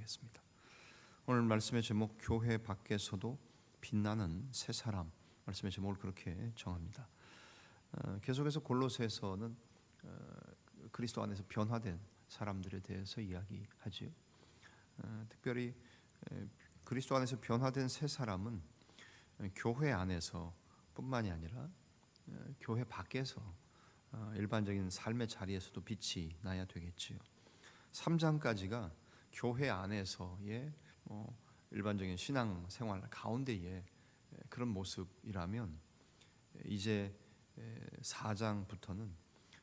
나누겠습니다. 오늘 말씀의 제목, 교회 밖에서도 빛나는 새 사람, 말씀의 제목을 그렇게 정합니다. 계속해서 골로새에서는 그리스도 안에서 변화된 사람들에 대해서 이야기하지요. 특별히 그리스도 안에서 변화된 새 사람은 교회 안에서 뿐만이 아니라 교회 밖에서 일반적인 삶의 자리에서도 빛이 나야 되겠지요. 3장까지가 교회 안에서의 일반적인 신앙 생활 가운데의 그런 모습이라면, 이제 4장부터는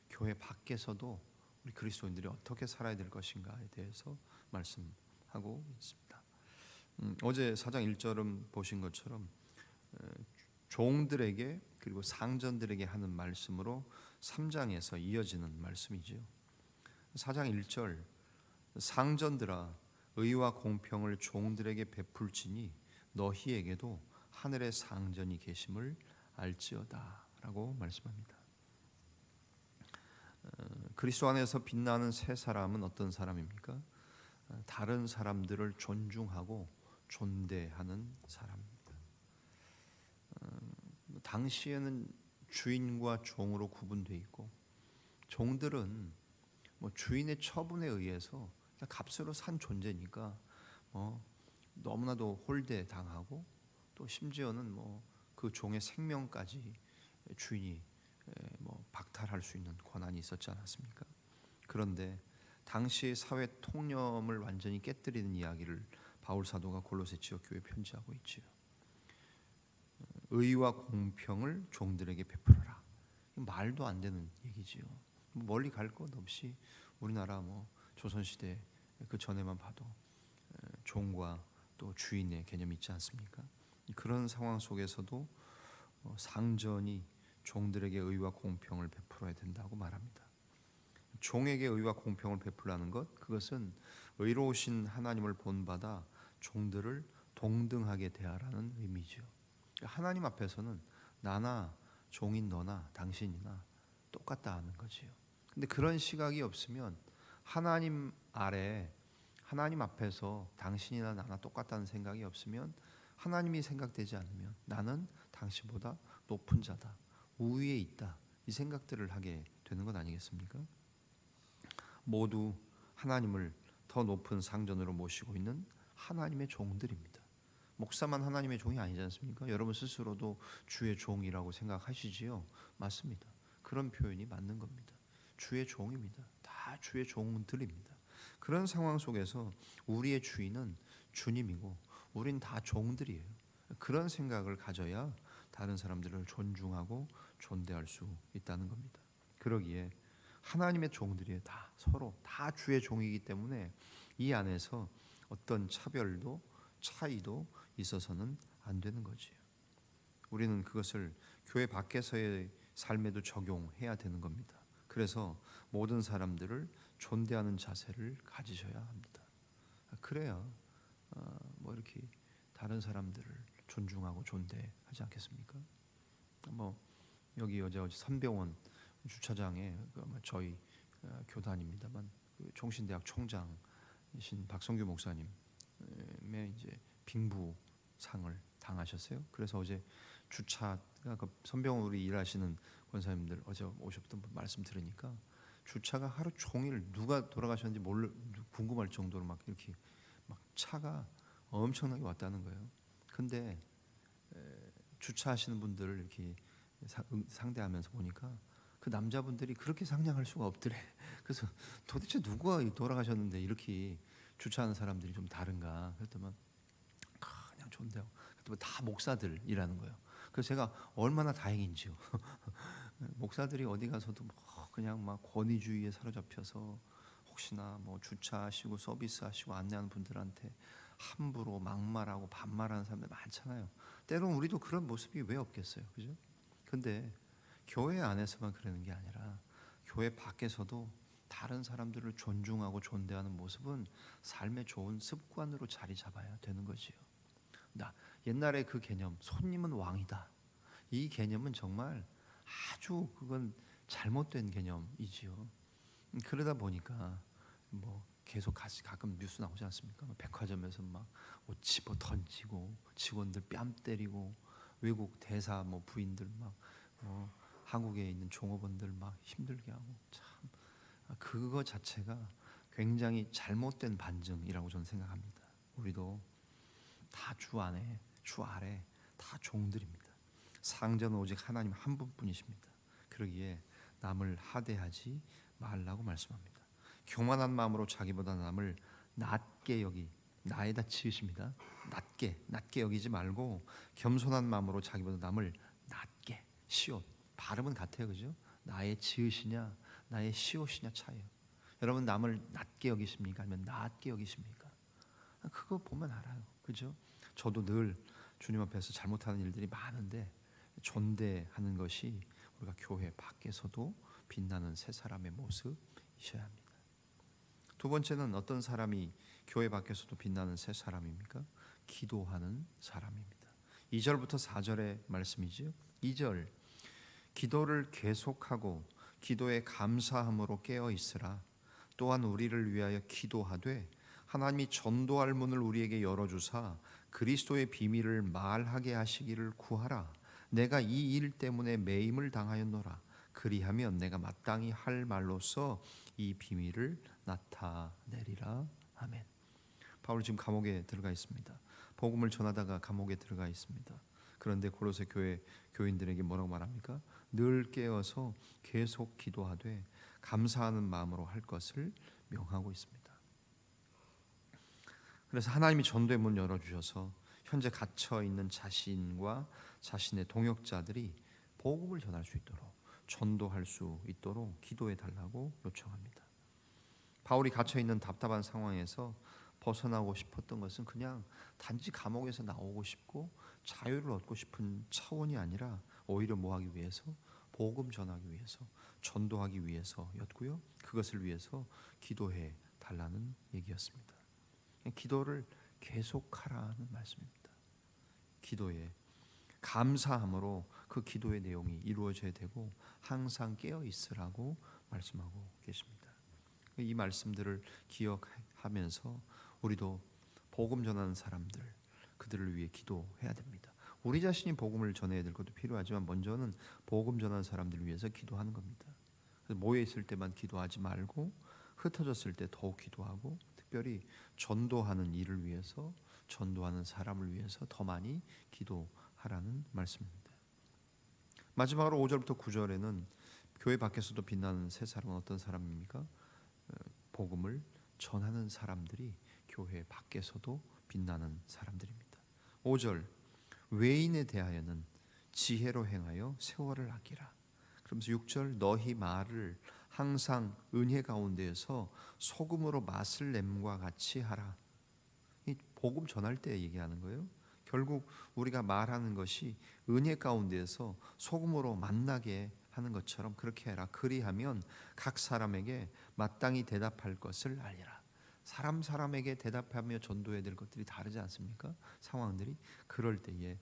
교회 밖에서도 우리 그리스도인들이 어떻게 살아야 될 것인가에 대해서 말씀하고 있습니다. 어제 4장 1절은 보신 것처럼 종들에게 그리고 상전들에게 하는 말씀으로 3장에서 이어지는 말씀이지요. 4장 1절, 상전들아 의와 공평을 종들에게 베풀지니 너희에게도 하늘의 상전이 계심을 알지어다 라고 말씀합니다. 그리스도 안에서 빛나는 새 사람은 어떤 사람입니까? 다른 사람들을 존중하고 존대하는 사람입니다. 당시에는 주인과 종으로 구분되어 있고, 종들은 주인의 처분에 의해서 값으로 산 존재니까 너무나도 홀대 당하고, 또 심지어는 그 종의 생명까지 주인이 박탈할 수 있는 권한이 있었지 않았습니까? 그런데 당시 사회 통념을 완전히 깨뜨리는 이야기를 바울 사도가 골로새 지역 교회에 편지하고 있지요. 의와 공평을 종들에게 베풀어라. 말도 안 되는 얘기지요. 멀리 갈 것 없이 우리나라 조선시대 그 전에만 봐도 종과 또 주인의 개념이 있지 않습니까? 그런 상황 속에서도 상전이 종들에게 의와 공평을 베풀어야 된다고 말합니다. 종에게 의와 공평을 베풀라는 것, 그것은 의로우신 하나님을 본받아 종들을 동등하게 대하라는 의미죠. 하나님 앞에서는 나나 종인 너나 당신이나 똑같다 하는 거지요. 근데 그런 시각이 없으면, 하나님 아래 하나님 앞에서 당신이나 나나 똑같다는 생각이 없으면, 하나님이 생각되지 않으면 나는 당신보다 높은 자다, 우위에 있다, 이 생각들을 하게 되는 것 아니겠습니까? 모두 하나님을 더 높은 상전으로 모시고 있는 하나님의 종들입니다. 목사만 하나님의 종이 아니지 않습니까? 여러분 스스로도 주의 종이라고 생각하시지요? 맞습니다. 그런 표현이 맞는 겁니다. 주의 종입니다. 다 주의 종들입니다. 그런 상황 속에서 우리의 주인은 주님이고 우린 다 종들이에요. 그런 생각을 가져야 다른 사람들을 존중하고 존대할 수 있다는 겁니다. 그러기에 하나님의 종들이 다 서로 다 주의 종이기 때문에 이 안에서 어떤 차별도 차이도 있어서는 안 되는 거지요. 우리는 그것을 교회 밖에서의 삶에도 적용해야 되는 겁니다. 그래서 모든 사람들을 존대하는 자세를 가지셔야 합니다. 그래야 이렇게 다른 사람들을 존중하고 존대하지 않겠습니까? 여기 어제 선병원 주차장에 저희 교단입니다만 종신대학 총장이신 박성규 목사님의 이제 빙부상을 당하셨어요. 그래서 어제 주차가 선병원 우리 일하시는 권사님들 어제 오셨던 분 말씀 들으니까 주차가 하루 종일 누가 돌아가셨는지 궁금할 정도로 막 이렇게 막 차가 엄청나게 왔다는 거예요. 근데 주차하시는 분들을 이렇게 상대하면서 보니까 그 남자분들이 그렇게 상냥할 수가 없더래. 그래서 도대체 누가 돌아가셨는데 이렇게 주차하는 사람들이 좀 다른가 그랬더니 그냥 존대하고, 그랬더니 다 목사들이라는 거예요. 그래서 제가 얼마나 다행인지요. 목사들이 어디 가서도 그냥 막 권위주의에 사로잡혀서 혹시나 주차하시고 서비스하시고 안내하는 분들한테 함부로 막말하고 반말하는 사람들 많잖아요. 때로는 우리도 그런 모습이 왜 없겠어요, 그죠? 근데 교회 안에서만 그러는 게 아니라 교회 밖에서도 다른 사람들을 존중하고 존대하는 모습은 삶의 좋은 습관으로 자리 잡아야 되는 거지요. 옛날에 그 개념, 손님은 왕이다, 이 개념은 정말 아주 그건 잘못된 개념이지요. 그러다 보니까 계속 가끔 뉴스 나오지 않습니까? 백화점에서 막 옷 집어 던지고 직원들 뺨 때리고 외국 대사 뭐 부인들 막 한국에 있는 종업원들 막 힘들게 하고 참 그거 자체가 굉장히 잘못된 반증이라고 저는 생각합니다. 우리도 다 주 안에 주 아래 다 종들입니다. 상전은 오직 하나님 한 분뿐이십니다. 그러기에 남을 하대하지 말라고 말씀합니다. 교만한 마음으로 자기보다 남을 낮게 여기 나에다 지으십니다. 낮게 여기지 말고 겸손한 마음으로 자기보다 남을 낮게 시옷 발음은 같아요, 그죠? 나의 지으시냐 나의 시옷이냐 차이요. 여러분 남을 낮게 여기십니까? 아니면 낮게 여기십니까? 그거 보면 알아요, 그죠? 저도 늘 주님 앞에서 잘못하는 일들이 많은데 존대하는 것이 우리가 교회 밖에서도 빛나는 새 사람의 모습이셔야 합니다. 두 번째는 어떤 사람이 교회 밖에서도 빛나는 새 사람입니까? 기도하는 사람입니다. 2절부터 4절의 말씀이지요. 2절 기도를 계속하고 기도에 감사함으로 깨어 있으라. 또한 우리를 위하여 기도하되 하나님이 전도할 문을 우리에게 열어주사 그리스도의 비밀을 말하게 하시기를 구하라. 내가 이 일 때문에 매임을 당하였노라. 그리하면 내가 마땅히 할 말로써 이 비밀을 나타내리라. 아멘. 바울이 지금 감옥에 들어가 있습니다. 복음을 전하다가 감옥에 들어가 있습니다. 그런데 고로새 교회 교인들에게 뭐라고 말합니까? 늘 깨어서 계속 기도하되 감사하는 마음으로 할 것을 명하고 있습니다. 그래서 하나님이 전도의 문 열어주셔서 현재 갇혀 있는 자신과 자신의 동역자들이 복음을 전할 수 있도록 전도할 수 있도록 기도해 달라고 요청합니다. 바울이 갇혀 있는 답답한 상황에서 벗어나고 싶었던 것은 그냥 단지 감옥에서 나오고 싶고 자유를 얻고 싶은 차원이 아니라 오히려 뭐하기 위해서 복음 전하기 위해서 전도하기 위해서였고요. 그것을 위해서 기도해 달라는 얘기였습니다. 기도를 계속하라는 말씀입니다. 기도에 감사함으로 그 기도의 내용이 이루어져야 되고 항상 깨어 있으라고 말씀하고 계십니다. 이 말씀들을 기억하면서 우리도 복음 전하는 사람들 그들을 위해 기도해야 됩니다. 우리 자신이 복음을 전해야 될 것도 필요하지만 먼저는 복음 전하는 사람들을 위해서 기도하는 겁니다. 모여 있을 때만 기도하지 말고 흩어졌을 때 더욱 기도하고 특별히 전도하는 일을 위해서 전도하는 사람을 위해서 더 많이 기도하라는 말씀입니다. 마지막으로 5절부터 9절에는 교회 밖에서도 빛나는 새 사람은 어떤 사람입니까? 복음을 전하는 사람들이 교회 밖에서도 빛나는 사람들입니다. 5절 외인에 대하여는 지혜로 행하여 세월을 아끼라. 그러면서 6절 너희 말을 항상 은혜 가운데에서 소금으로 맛을 냄과 같이 하라. 이 복음 전할 때 얘기하는 거예요. 결국 우리가 말하는 것이 은혜 가운데에서 소금으로 맛나게 하는 것처럼 그렇게 해라. 그리하면 각 사람에게 마땅히 대답할 것을 알리라. 사람에게 대답하며 전도해야 될 것들이 다르지 않습니까? 상황들이 그럴 때에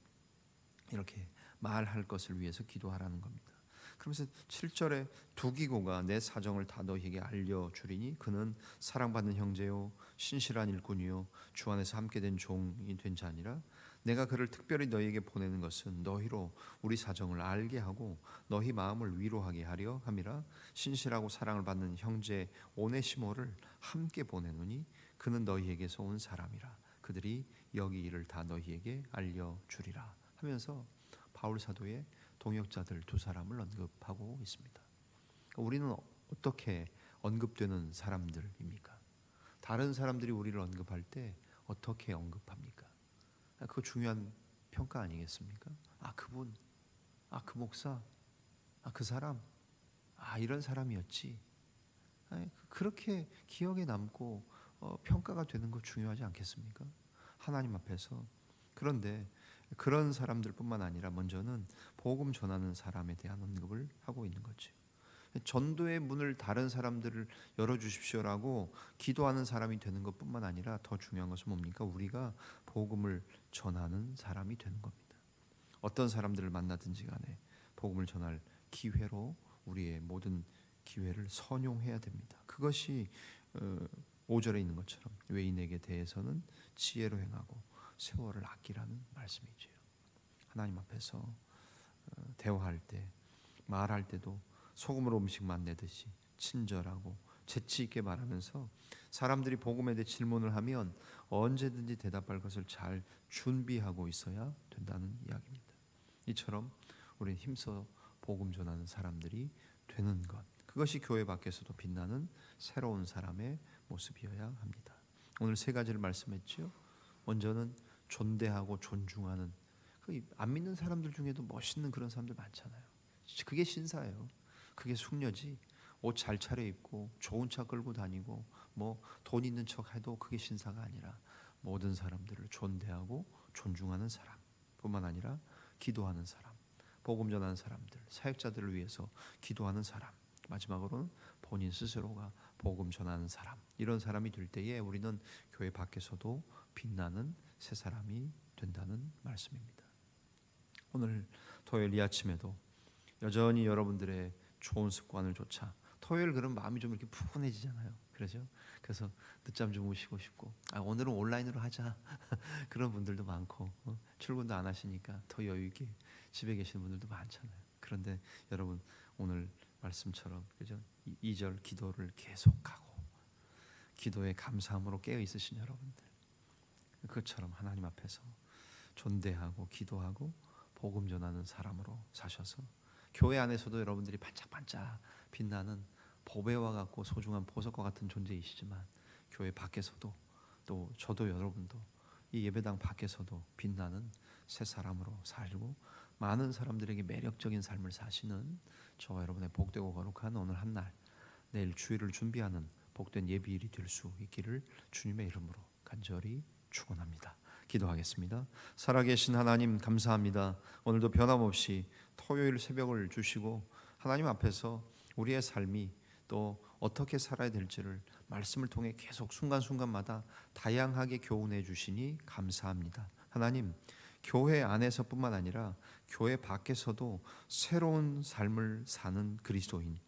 이렇게 말할 것을 위해서 기도하라는 겁니다. 그러면서 7절에 두기고가 내 사정을 다 너희에게 알려주리니 그는 사랑받는 형제요 신실한 일꾼이요 주 안에서 함께 된 종이 된 자니라. 내가 그를 특별히 너희에게 보내는 것은 너희로 우리 사정을 알게 하고 너희 마음을 위로하게 하려 함이라. 신실하고 사랑을 받는 형제 오네시모를 함께 보내노니 그는 너희에게서 온 사람이라. 그들이 여기 일을 다 너희에게 알려주리라 하면서 바울 사도의 동역자들 두 사람을 언급하고 있습니다. 우리는 어떻게 언급되는 사람들입니까? 다른 사람들이 우리를 언급할 때 어떻게 언급합니까? 그거 중요한 평가 아니겠습니까? 그분, 그 목사, 그 사람, 이런 사람이었지. 그렇게 기억에 남고 평가가 되는 거 중요하지 않겠습니까? 하나님 앞에서. 그런데 그런 사람들뿐만 아니라 먼저는 복음 전하는 사람에 대한 언급을 하고 있는 거죠. 전도의 문을 다른 사람들을 열어주십시오라고 기도하는 사람이 되는 것뿐만 아니라 더 중요한 것은 뭡니까? 우리가 복음을 전하는 사람이 되는 겁니다. 어떤 사람들을 만나든지 간에 복음을 전할 기회로 우리의 모든 기회를 선용해야 됩니다. 그것이 5절에 있는 것처럼 외인에게 대해서는 지혜로 행하고 세월을 아끼라는 말씀이지요. 하나님 앞에서 대화할 때, 말할 때도 소금으로 음식만 내듯이 친절하고 재치 있게 말하면서 사람들이 복음에 대해 질문을 하면 언제든지 대답할 것을 잘 준비하고 있어야 된다는 이야기입니다. 이처럼 우리는 힘써 복음 전하는 사람들이 되는 것, 그것이 교회 밖에서도 빛나는 새로운 사람의 모습이어야 합니다. 오늘 세 가지를 말씀했죠. 먼저는 존대하고 존중하는, 안 믿는 사람들 중에도 멋있는 그런 사람들 많잖아요. 그게 신사예요. 그게 숙녀지. 옷 잘 차려입고 좋은 차 끌고 다니고 뭐 돈 있는 척 해도 그게 신사가 아니라 모든 사람들을 존대하고 존중하는 사람 뿐만 아니라 기도하는 사람, 복음 전하는 사람들, 사역자들을 위해서 기도하는 사람, 마지막으로는 본인 스스로가 복음 전하는 사람, 이런 사람이 될 때에 우리는 교회 밖에서도 빛나는 새 사람이 된다는 말씀입니다. 오늘 토요일 이 아침에도 여전히 여러분들의 좋은 습관을 좇아, 토요일 그런 마음이 좀 이렇게 푸근해지잖아요. 그러죠? 그래서 늦잠 주무시고 싶고, 오늘은 온라인으로 하자 그런 분들도 많고, 출근도 안 하시니까 더 여유 있게 집에 계시는 분들도 많잖아요. 그런데 여러분 오늘 말씀처럼, 그죠? 2절 기도를 계속하고 기도에 감사함으로 깨어 있으신 여러분들, 그것처럼 하나님 앞에서 존대하고 기도하고 복음 전하는 사람으로 사셔서 교회 안에서도 여러분들이 반짝반짝 빛나는 보배와 같고 소중한 보석과 같은 존재이시지만 교회 밖에서도, 또 저도 여러분도 이 예배당 밖에서도 빛나는 새 사람으로 살고 많은 사람들에게 매력적인 삶을 사시는 저와 여러분의 복되고 거룩한 오늘 한날, 내일 주일을 준비하는 복된 예비일이 될 수 있기를 주님의 이름으로 간절히 축원합니다. 기도하겠습니다. 살아계신 하나님 감사합니다. 오늘도 변함없이 토요일 새벽을 주시고 하나님 앞에서 우리의 삶이 또 어떻게 살아야 될지를 말씀을 통해 계속 순간순간마다 다양하게 교훈해 주시니 감사합니다. 하나님, 교회 안에서뿐만 아니라 교회 밖에서도 새로운 삶을 사는 그리스도인,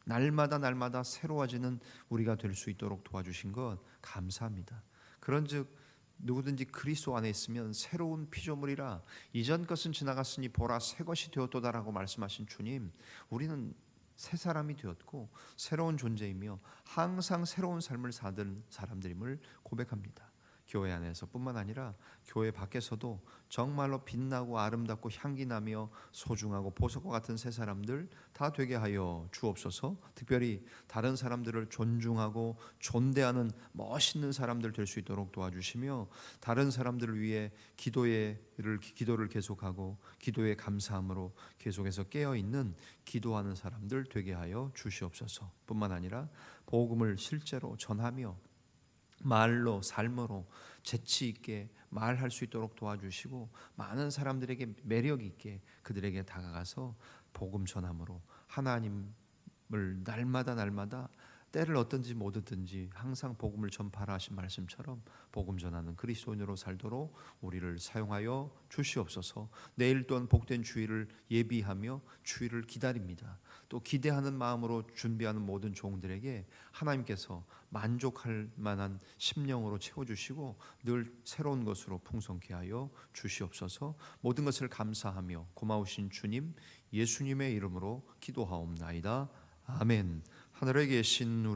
날마다 새로워지는 우리가 될 수 있도록 도와주신 것 감사합니다. 그런즉 누구든지 그리스도 안에 있으면 새로운 피조물이라, 이전 것은 지나갔으니 보라 새 것이 되었도다라고 말씀하신 주님, 우리는 새 사람이 되었고 새로운 존재이며 항상 새로운 삶을 사는 사람들임을 고백합니다. 교회 안에서뿐만 아니라 교회 밖에서도 정말로 빛나고 아름답고 향기나며 소중하고 보석과 같은 새 사람들 다 되게 하여 주옵소서. 특별히 다른 사람들을 존중하고 존대하는 멋있는 사람들 될 수 있도록 도와주시며, 다른 사람들을 위해 기도를 계속하고 기도의 감사함으로 계속해서 깨어있는 기도하는 사람들 되게 하여 주시옵소서. 뿐만 아니라 복음을 실제로 전하며 말로 삶으로 재치 있게 말할 수 있도록 도와주시고, 많은 사람들에게 매력 있게 그들에게 다가가서 복음 전함으로 하나님을 날마다 때를 얻든지 못 얻든지 항상 복음을 전파라 하신 말씀처럼 복음 전하는 그리스도인으로 살도록 우리를 사용하여 주시옵소서. 내일 또한 복된 주일을 예비하며 주일을 기다립니다. 또 기대하는 마음으로 준비하는 모든 종들에게 하나님께서 만족할 만한 심령으로 채워주시고 늘 새로운 것으로 풍성케 하여 주시옵소서. 모든 것을 감사하며 고마우신 주님 예수님의 이름으로 기도하옵나이다. 아멘. 하늘에 계신 우리